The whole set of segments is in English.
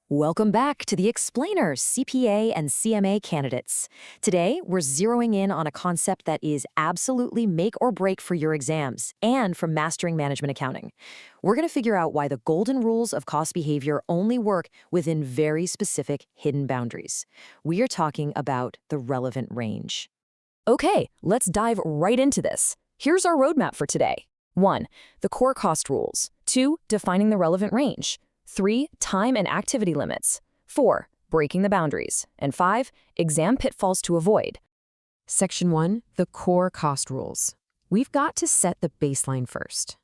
Welcome back to the Explainers, CPA and CMA candidates. Today, we're zeroing in on a concept that is absolutely make or break for your exams and for mastering management accounting. We're going to figure out why the golden rules of cost behavior only work within very specific hidden boundaries. We are talking about the relevant range. Okay, let's dive right into this. Here's our roadmap for today. 1. The core cost rules. 2. Defining the relevant range. 3. Time and activity limits. 4. Breaking the boundaries. And 5. Exam pitfalls to avoid. Section 1. The core cost rules. We've got to set the baseline first.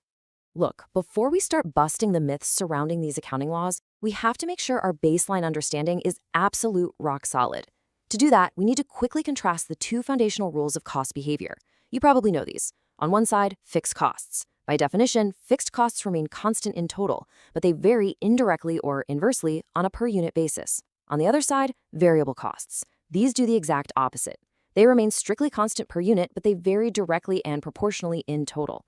Look, before we start busting the myths surrounding these accounting laws, we have to make sure our baseline understanding is absolute rock solid. To do that, we need to quickly contrast the two foundational rules of cost behavior. You probably know these. On one side, fixed costs. By definition, fixed costs remain constant in total, but they vary indirectly or inversely on a per-unit basis. On the other side, variable costs. These do the exact opposite. They remain strictly constant per unit, but they vary directly and proportionally in total.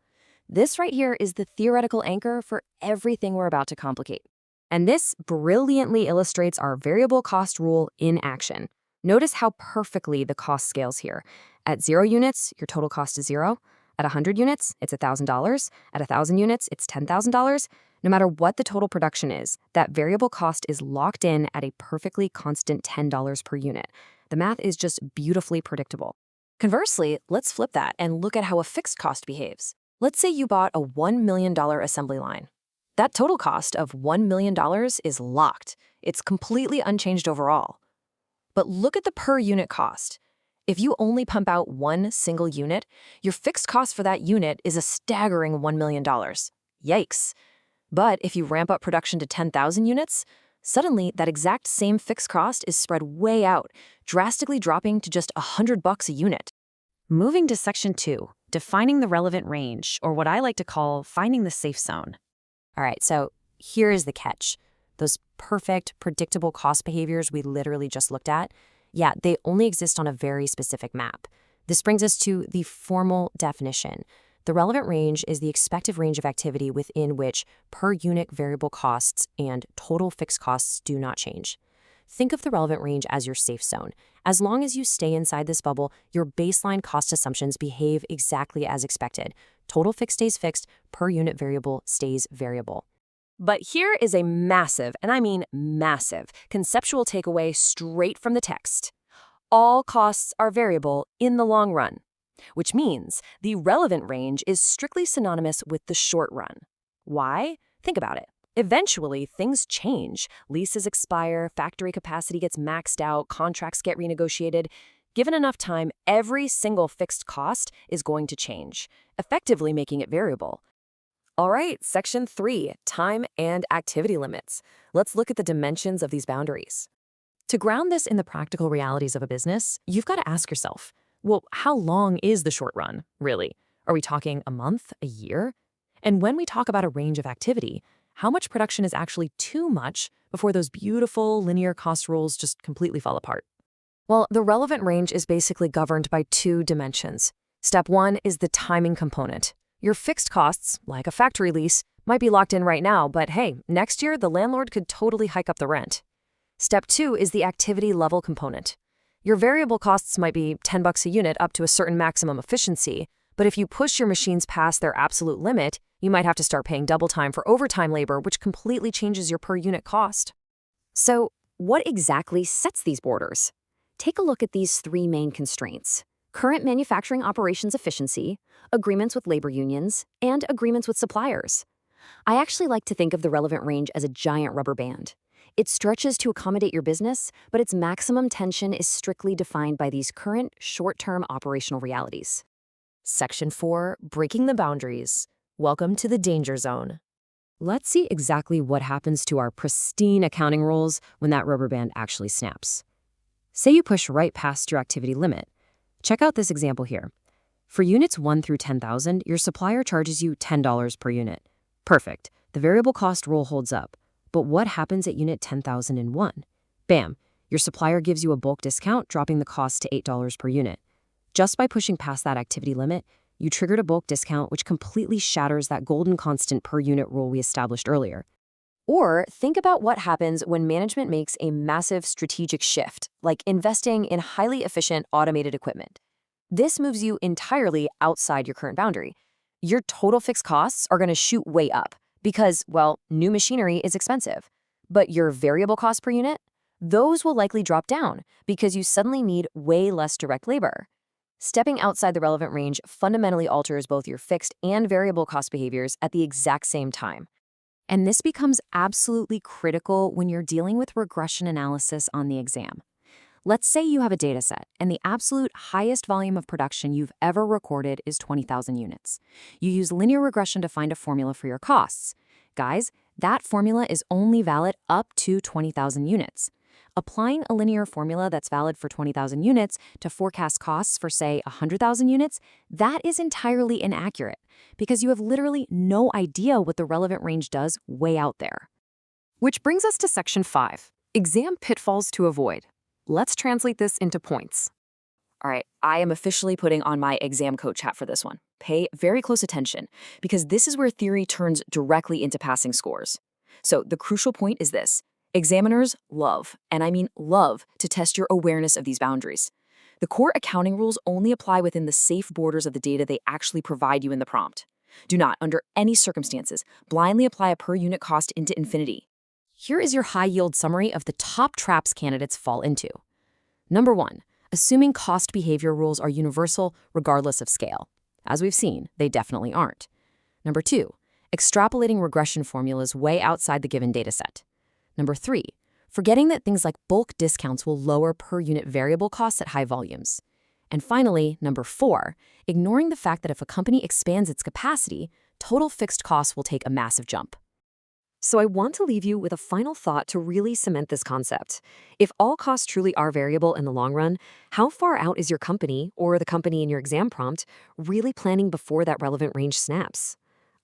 This right here is the theoretical anchor for everything we're about to complicate. And this brilliantly illustrates our variable cost rule in action. Notice how perfectly the cost scales here. At 0 units, your total cost is 0. At 100 units, it's $1,000. At 1,000 units, it's $10,000. No matter what the total production is, that variable cost is locked in at a perfectly constant $10 per unit. The math is just beautifully predictable. Conversely, let's flip that and look at how a fixed cost behaves. Let's say you bought a $1 million assembly line. That total cost of $1 million is locked. It's completely unchanged overall. But look at the per unit cost. If you only pump out one single unit, your fixed cost for that unit is a staggering $1 million. Yikes. But if you ramp up production to 10,000 units, suddenly that exact same fixed cost is spread way out, drastically dropping to just $100 a unit. Moving to Section 2, defining the relevant range, or what I like to call finding the safe zone. All right, so here is the catch. Those perfect, predictable cost behaviors we literally just looked at, yeah, they only exist on a very specific map. This brings us to the formal definition. The relevant range is the expected range of activity within which per unit variable costs and total fixed costs do not change. Think of the relevant range as your safe zone. As long as you stay inside this bubble, your baseline cost assumptions behave exactly as expected. Total fixed stays fixed, per unit variable stays variable. But here is a massive, and I mean massive, conceptual takeaway straight from the text. All costs are variable in the long run, which means the relevant range is strictly synonymous with the short run. Why? Think about it. Eventually, things change. Leases expire, factory capacity gets maxed out, contracts get renegotiated. Given enough time, every single fixed cost is going to change, effectively making it variable. All right, Section 3, time and activity limits. Let's look at the dimensions of these boundaries. To ground this in the practical realities of a business, you've got to ask yourself, well, how long is the short run, really? Are we talking a month, a year? And when we talk about a range of activity, how much production is actually too much before those beautiful linear cost rules just completely fall apart? Well, the relevant range is basically governed by two dimensions. Step 1 is the timing component. Your fixed costs, like a factory lease, might be locked in right now, but hey, next year the landlord could totally hike up the rent. Step 2 is the activity level component. Your variable costs might be $10 a unit up to a certain maximum efficiency, but if you push your machines past their absolute limit, you might have to start paying double time for overtime labor, which completely changes your per unit cost. So, what exactly sets these borders? Take a look at these three main constraints: current manufacturing operations efficiency, agreements with labor unions, and agreements with suppliers. I actually like to think of the relevant range as a giant rubber band. It stretches to accommodate your business, but its maximum tension is strictly defined by these current, short-term operational realities. Section 4, breaking the boundaries. Welcome to the danger zone. Let's see exactly what happens to our pristine accounting rules when that rubber band actually snaps. Say you push right past your activity limit. Check out this example here. For units 1 through 10,000, your supplier charges you $10 per unit. Perfect. The variable cost rule holds up. But what happens at unit 10,001? Bam! Your supplier gives you a bulk discount, dropping the cost to $8 per unit. Just by pushing past that activity limit, you triggered a bulk discount which completely shatters that golden constant per unit rule we established earlier. Or think about what happens when management makes a massive strategic shift, like investing in highly efficient automated equipment. This moves you entirely outside your current boundary. Your total fixed costs are going to shoot way up because, well, new machinery is expensive. But your variable cost per unit, those will likely drop down because you suddenly need way less direct labor. Stepping outside the relevant range fundamentally alters both your fixed and variable cost behaviors at the exact same time. And this becomes absolutely critical when you're dealing with regression analysis on the exam. Let's say you have a data set and the absolute highest volume of production you've ever recorded is 20,000 units. You use linear regression to find a formula for your costs. Guys, that formula is only valid up to 20,000 units. Applying a linear formula that's valid for 20,000 units to forecast costs for, say, 100,000 units, that is entirely inaccurate because you have literally no idea what the relevant range does way out there. Which brings us to Section 5, Exam Pitfalls to Avoid. Let's translate this into points. All right, I am officially putting on my exam coach hat for this one. Pay very close attention because this is where theory turns directly into passing scores. So the crucial point is this. Examiners love, and I mean love, to test your awareness of these boundaries. The core accounting rules only apply within the safe borders of the data they actually provide you in the prompt. Do not, under any circumstances, blindly apply a per unit cost into infinity. Here is your high-yield summary of the top traps candidates fall into. Number 1, assuming cost behavior rules are universal regardless of scale. As we've seen, they definitely aren't. Number 2, extrapolating regression formulas way outside the given dataset. Number 3, forgetting that things like bulk discounts will lower per unit variable costs at high volumes. And finally, number 4, ignoring the fact that if a company expands its capacity, total fixed costs will take a massive jump. So I want to leave you with a final thought to really cement this concept. If all costs truly are variable in the long run, how far out is your company, or the company in your exam prompt, really planning before that relevant range snaps?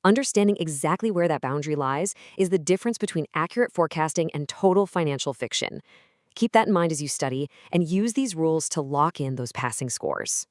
Understanding exactly where that boundary lies is the difference between accurate forecasting and total financial fiction. Keep that in mind as you study and use these rules to lock in those passing scores.